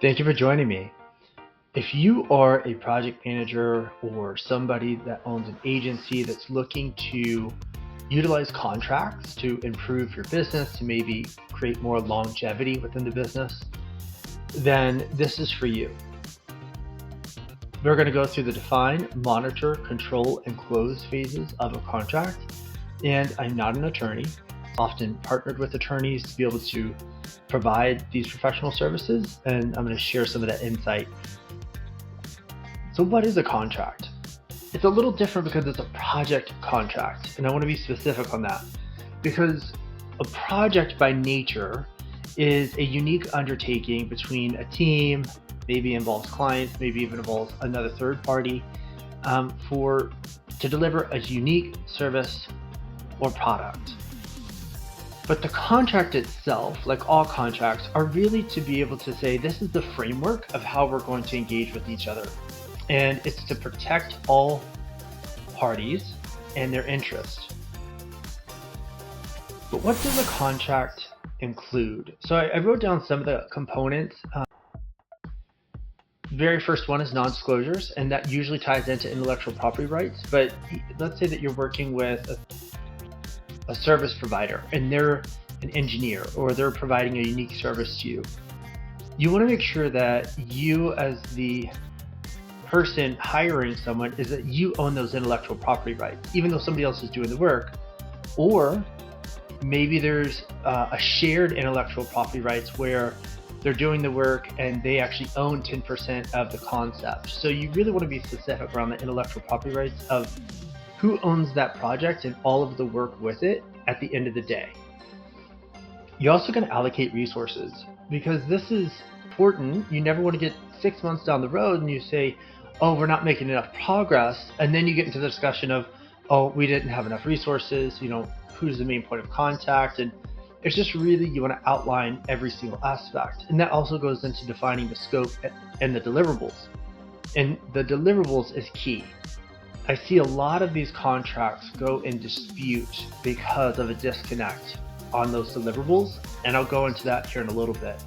Thank you for joining me. If you are a project manager or somebody that owns an agency that's looking to utilize contracts to improve your business, to maybe create more longevity within the business, then this is for you. We're going to go through the define, monitor, control, and close phases of a contract. And I'm not an attorney. Often partnered with attorneys to be able to provide these professional services, and I'm going to share some of that insight. So what is a contract? It's a little different because it's a project contract, and I want to be specific on that because a project by nature is a unique undertaking between a team, maybe involves clients, maybe even involves another third party, to deliver a unique service or product. But the contract itself, like all contracts, are really to be able to say this is the framework of how we're going to engage with each other. And it's to protect all parties and their interest. But what does a contract include? So I wrote down some of the components. Very first one is non-disclosures, and that usually ties into intellectual property rights. But let's say that you're working with a service provider and they're an engineer or they're providing a unique service to you. You want to make sure that you, as the person hiring someone, is that you own those intellectual property rights, even though somebody else is doing the work. Or maybe there's a shared intellectual property rights where they're doing the work and they actually own 10% of the concept. So you really want to be specific around the intellectual property rights of who owns that project and all of the work with it at the end of the day. You're also going to allocate resources because this is important. You never want to get 6 months down the road and you say, oh, we're not making enough progress. And then you get into the discussion of, oh, we didn't have enough resources, who's the main point of contact? And it's just really, you want to outline every single aspect. And that also goes into defining the scope and the deliverables. And the deliverables is key. I see a lot of these contracts go in dispute because of a disconnect on those deliverables, and I'll go into that here in a little bit.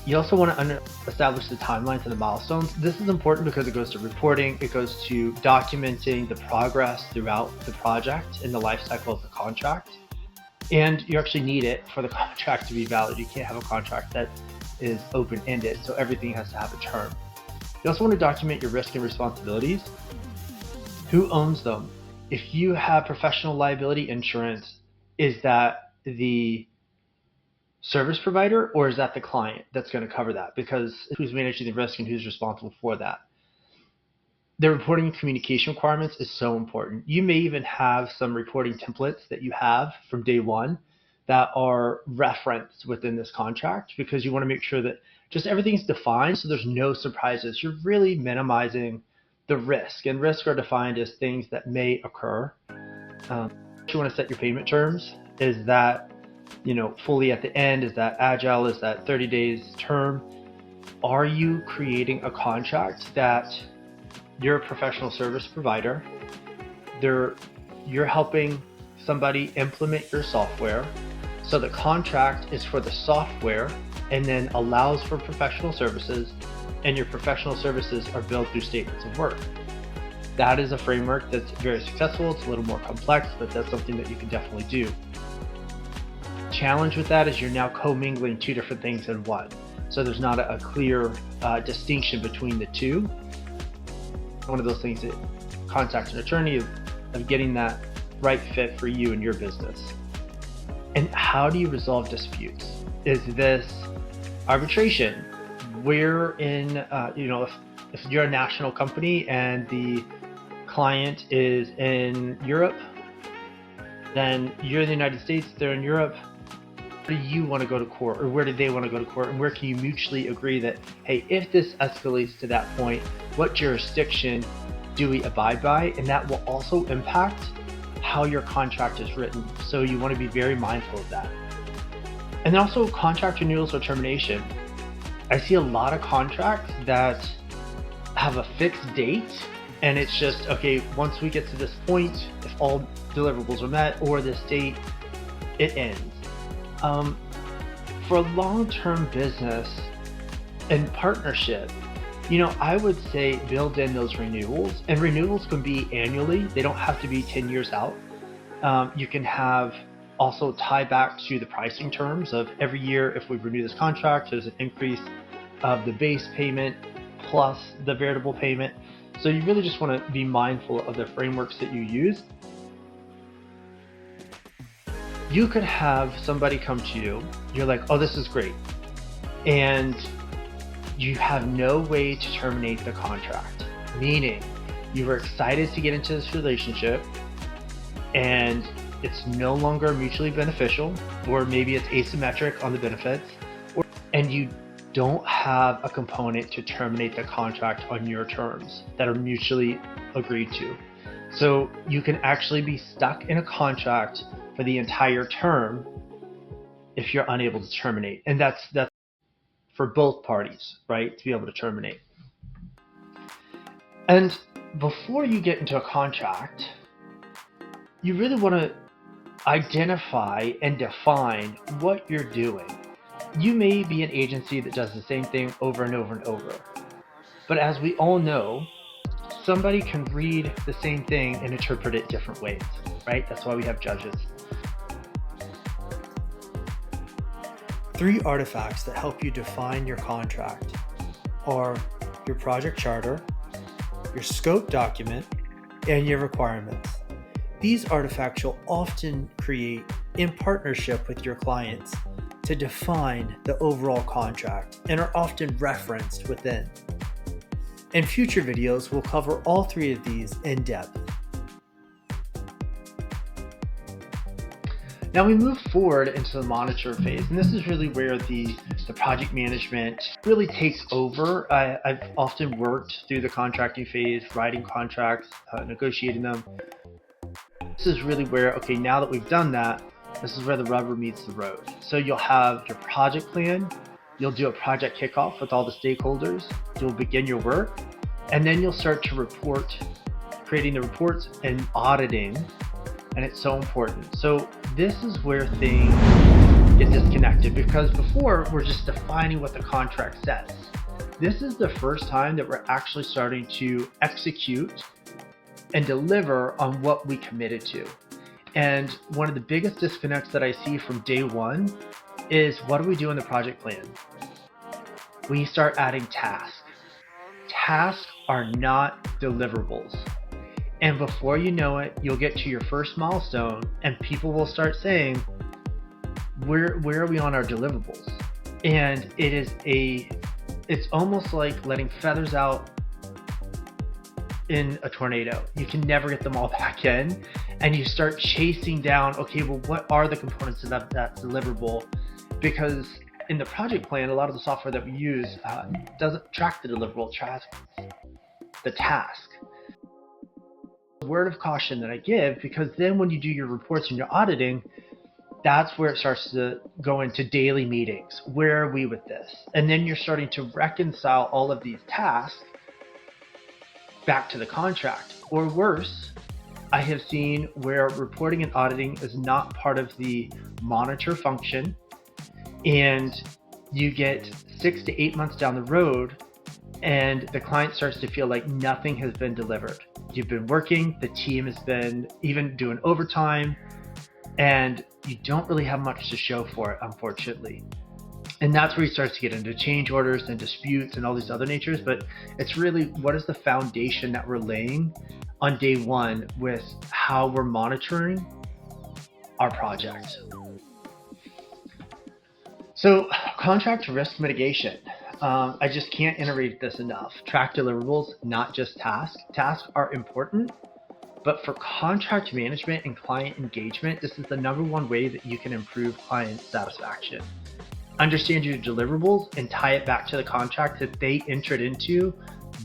You also want to establish the timelines and the milestones. This is important because it goes to reporting, it goes to documenting the progress throughout the project in the life cycle of the contract, and you actually need it for the contract to be valid. You can't have a contract that is open-ended, so everything has to have a term. You also want to document your risk and responsibilities. Who owns them? If you have professional liability insurance, is that the service provider or is that the client that's going to cover that? Because who's managing the risk and who's responsible for that? The reporting and communication requirements is so important. You may even have some reporting templates that you have from day one that are referenced within this contract because you want to make sure that just everything's defined so there's no surprises. You're really minimizing the risk, and risks are defined as things that may occur. You want to set your payment terms. Is that fully at the end? Is that agile? Is that 30 days term? Are you creating a contract that you're a professional service provider, you're helping somebody implement your software, so the contract is for the software and then allows for professional services, and your professional services are billed through statements of work. That is a framework that's very successful. It's a little more complex, but that's something that you can definitely do. Challenge with that is you're now commingling two different things in one. So there's not a clear distinction between the two. One of those things that contact an attorney of getting that right fit for you and your business. And how do you resolve disputes? Is this arbitration? We're in, if you're a national company and the client is in Europe, then you're in the United States, they're in Europe. Where do you want to go to court, or where do they want to go to court, and where can you mutually agree that, hey, if this escalates to that point, what jurisdiction do we abide by? And that will also impact how your contract is written. So you want to be very mindful of that. And then also contract renewals or termination. I see a lot of contracts that have a fixed date, and it's just, okay, once we get to this point, if all deliverables are met or this date, it ends. For a long-term business, And partnership, I would say build in those renewals, and renewals can be annually. They don't have to be 10 years out. You can have also tie back to the pricing terms of every year. If we renew this contract, there's an increase of the base payment plus the variable payment. So you really just want to be mindful of the frameworks that you use. You could have somebody come to you, you're like, oh, this is great, and you have no way to terminate the contract, meaning you were excited to get into this relationship and it's no longer mutually beneficial, or maybe it's asymmetric on the benefits, and you don't have a component to terminate the contract on your terms that are mutually agreed to. So you can actually be stuck in a contract for the entire term if you're unable to terminate. And that's for both parties, right? To be able to terminate. And before you get into a contract, you really want to identify and define what you're doing. You may be an agency that does the same thing over and over and over. But as we all know, somebody can read the same thing and interpret it different ways, right? That's why we have judges. 3 artifacts that help you define your contract are your project charter, your scope document, and your requirements. These artifacts you'll often create in partnership with your clients to define the overall contract and are often referenced within. In future videos, we'll cover all 3 of these in depth. Now we move forward into the monitor phase, and this is really where the project management really takes over. I've often worked through the contracting phase, writing contracts, negotiating them. This is really where, okay, now that we've done that, this is where the rubber meets the road. So you'll have your project plan, you'll do a project kickoff with all the stakeholders, you'll begin your work, and then you'll start to report, creating the reports and auditing. And it's so important. So this is where things get disconnected, because before we're just defining what the contract says. This is the first time that we're actually starting to execute and deliver on what we committed to. And one of the biggest disconnects that I see from day one is, what do we do in the project plan? We start adding tasks. Tasks are not deliverables. And before you know it, you'll get to your first milestone and people will start saying, where are we on our deliverables? And it's almost like letting feathers out in a tornado. You can never get them all back in, and you start chasing down, okay, well, what are the components of that deliverable? Because in the project plan, a lot of the software that we use doesn't track the deliverable, tracks the task. Word of caution that I give, because then when you do your reports and your auditing, that's where it starts to go into daily meetings. Where are we with this? And then you're starting to reconcile all of these tasks back to the contract. Or worse, I have seen where reporting and auditing is not part of the monitor function, and you get 6 to 8 months down the road and the client starts to feel like nothing has been delivered. You've been working, the team has been even doing overtime, and you don't really have much to show for it, unfortunately. And that's where he starts to get into change orders and disputes and all these other natures. But it's really, what is the foundation that we're laying on day one with how we're monitoring our project? So contract risk mitigation. I just can't iterate this enough. Track deliverables, not just tasks. Tasks are important, but for contract management and client engagement, this is the #1 way that you can improve client satisfaction. Understand your deliverables and tie it back to the contract that they entered into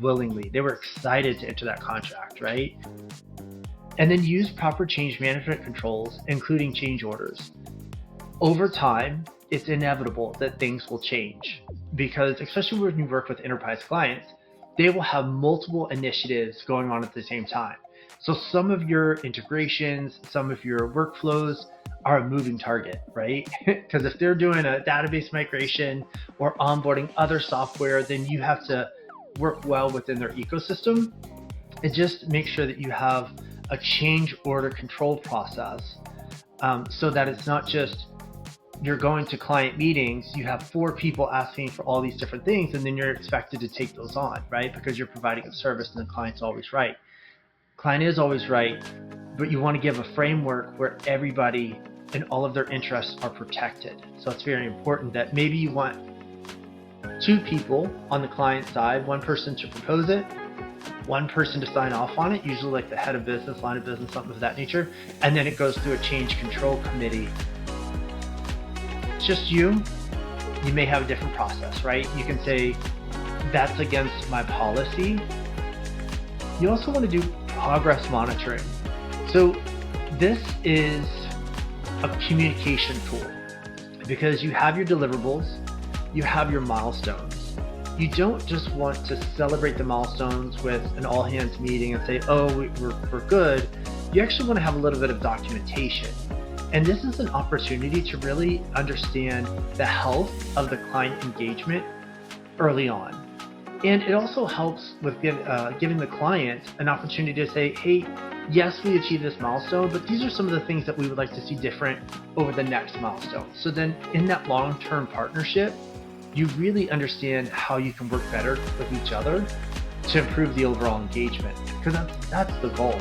willingly. They were excited to enter that contract, right? And then use proper change management controls, including change orders. Over time, it's inevitable that things will change, because especially when you work with enterprise clients, they will have multiple initiatives going on at the same time. So some of your integrations, some of your workflows are a moving target, right? Because if they're doing a database migration or onboarding other software, then you have to work well within their ecosystem. And just make sure that you have a change order control process, so that it's not just you're going to client meetings, you have 4 people asking for all these different things, and then you're expected to take those on, right? Because you're providing a service and the client's always right. Client is always right, but you want to give a framework where everybody and all of their interests are protected. So it's very important that maybe you want 2 people on the client side, 1 person to propose it, 1 person to sign off on it, usually like the head of business, line of business, something of that nature, and then it goes through a change control committee. It's just you may have a different process, right? You can say, that's against my policy. You also want to do progress monitoring. So this is a communication tool, because you have your deliverables, you have your milestones. You don't just want to celebrate the milestones with an all hands meeting and say, oh, we're good. You actually want to have a little bit of documentation. And this is an opportunity to really understand the health of the client engagement early on. And it also helps with giving the client an opportunity to say, hey, yes, we achieved this milestone, but these are some of the things that we would like to see different over the next milestone. So then in that long-term partnership, you really understand how you can work better with each other to improve the overall engagement, because that's the goal,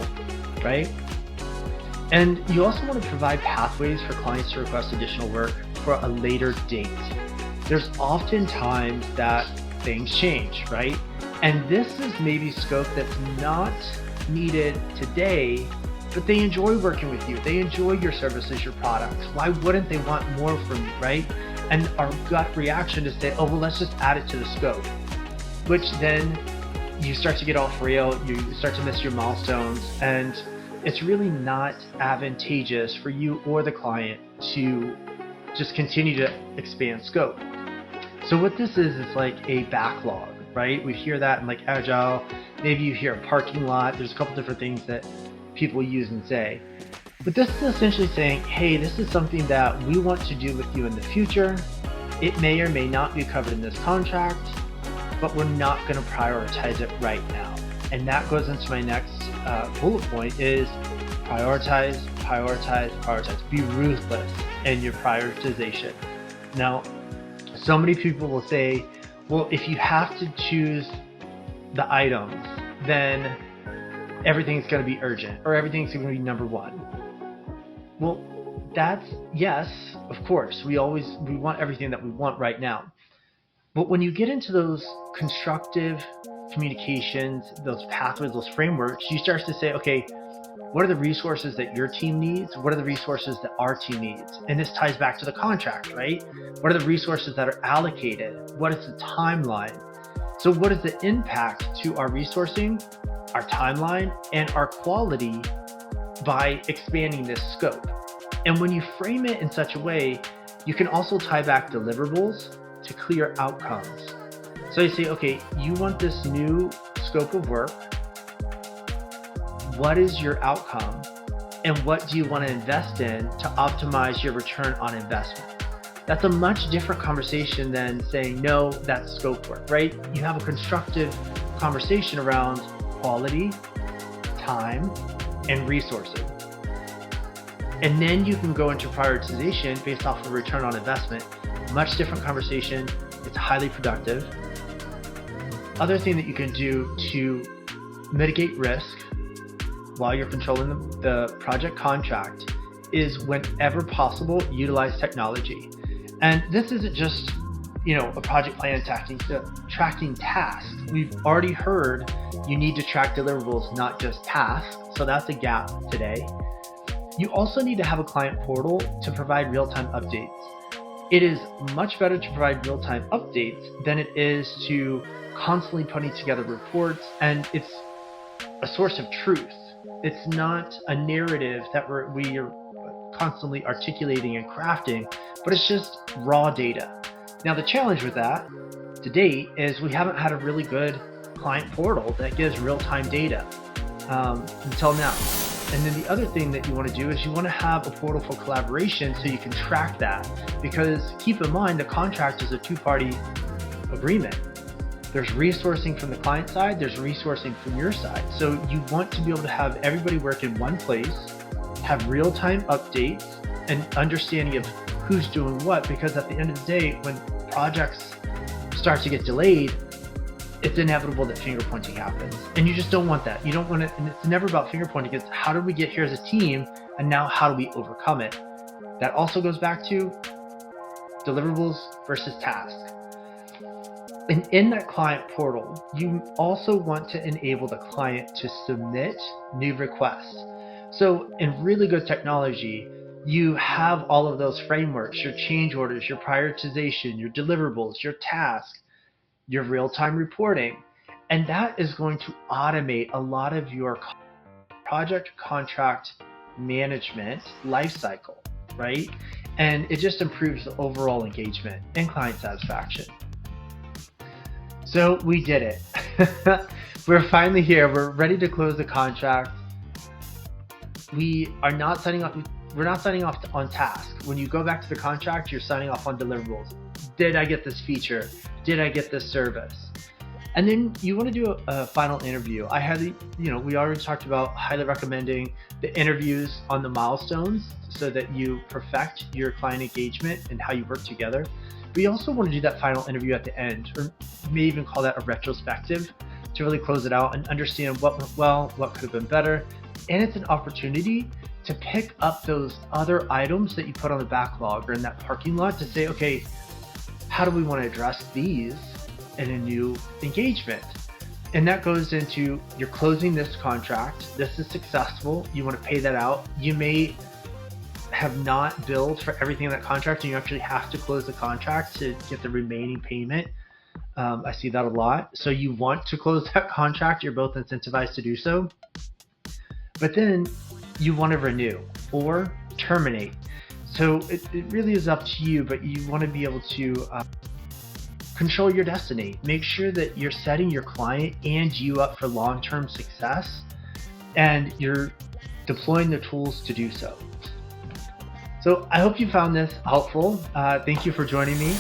right? And you also want to provide pathways for clients to request additional work for a later date. There's often times that things change, right? And this is maybe scope that's not needed today, but they enjoy working with you. They enjoy your services, your products. Why wouldn't they want more from you, right? And our gut reaction to say, oh, well, let's just add it to the scope, which then you start to get off rail, you start to miss your milestones, and it's really not advantageous for you or the client to just continue to expand scope. So what this is like a backlog, right? We hear that in like Agile, maybe you hear a parking lot, there's a couple different things that people use and say. But this is essentially saying, hey, this is something that we want to do with you in the future. It may or may not be covered in this contract, but we're not going to prioritize it right now. And that goes into my next bullet point is prioritize, prioritize, prioritize. Be ruthless in your prioritization. Now, so many people will say, well, if you have to choose the items, then everything's going to be urgent or everything's going to be number 1. Well, that's, yes, of course, we want everything that we want right now. But when you get into those constructive communications, those pathways, those frameworks, you start to say, okay, what are the resources that your team needs? What are the resources that our team needs? And this ties back to the contract, right? What are the resources that are allocated? What is the timeline? So what is the impact to our resourcing, our timeline, and our quality by expanding this scope? And when you frame it in such a way, you can also tie back deliverables to clear outcomes. So you say, okay, you want this new scope of work. What is your outcome? And what do you want to invest in to optimize your return on investment? That's a much different conversation than saying, no, that's scope work, right? You have a constructive conversation around quality, time, and resources. And then you can go into prioritization based off of return on investment. Much different conversation. It's highly productive. Other thing that you can do to mitigate risk while you're controlling the project contract is, whenever possible, utilize technology. And this isn't just, a project plan tracking tasks. We've already heard you need to track deliverables, not just tasks. So that's a gap today. You also need to have a client portal to provide real-time updates. It is much better to provide real-time updates than it is to constantly putting together reports, and it's a source of truth. It's not a narrative that we are constantly articulating and crafting, but it's just raw data. Now, the challenge with that to date is we haven't had a really good client portal that gives real-time data until now. And then the other thing that you want to do is you want to have a portal for collaboration so you can track that. Because keep in mind, the contract is a two-party agreement. There's resourcing from the client side, there's resourcing from your side. So you want to be able to have everybody work in one place, have real-time updates and understanding of who's doing what, because at the end of the day, when projects start to get delayed, it's inevitable that finger pointing happens. And you just don't want that. You don't want it, and it's never about finger pointing. It's how did we get here as a team, and now how do we overcome it? That also goes back to deliverables versus tasks. And in that client portal, you also want to enable the client to submit new requests. So in really good technology, you have all of those frameworks, your change orders, your prioritization, your deliverables, your tasks, your real-time reporting. And that is going to automate a lot of your project contract management lifecycle, right? And it just improves the overall engagement and client satisfaction. So we did it. We're finally here. We're ready to close the contract. We are not signing off. We're not signing off on tasks. When you go back to the contract, you're signing off on deliverables. Did I get this feature? Did I get this service? And then you want to do a final interview. I highly, we already talked about highly recommending the interviews on the milestones so that you perfect your client engagement and how you work together. We also want to do that final interview at the end, or you may even call that a retrospective, to really close it out and understand what went well, what could have been better. And it's an opportunity to pick up those other items that you put on the backlog or in that parking lot to say, okay, how do we want to address these in a new engagement? And that goes into, you're closing this contract, this is successful, you want to pay that out. You may have not billed for everything in that contract and you actually have to close the contract to get the remaining payment. I see that a lot. So you want to close that contract, you're both incentivized to do so. But then you want to renew or terminate. So it really is up to you, but you want to be able to control your destiny. Make sure that you're setting your client and you up for long-term success, and you're deploying the tools to do so. So I hope you found this helpful. Thank you for joining me.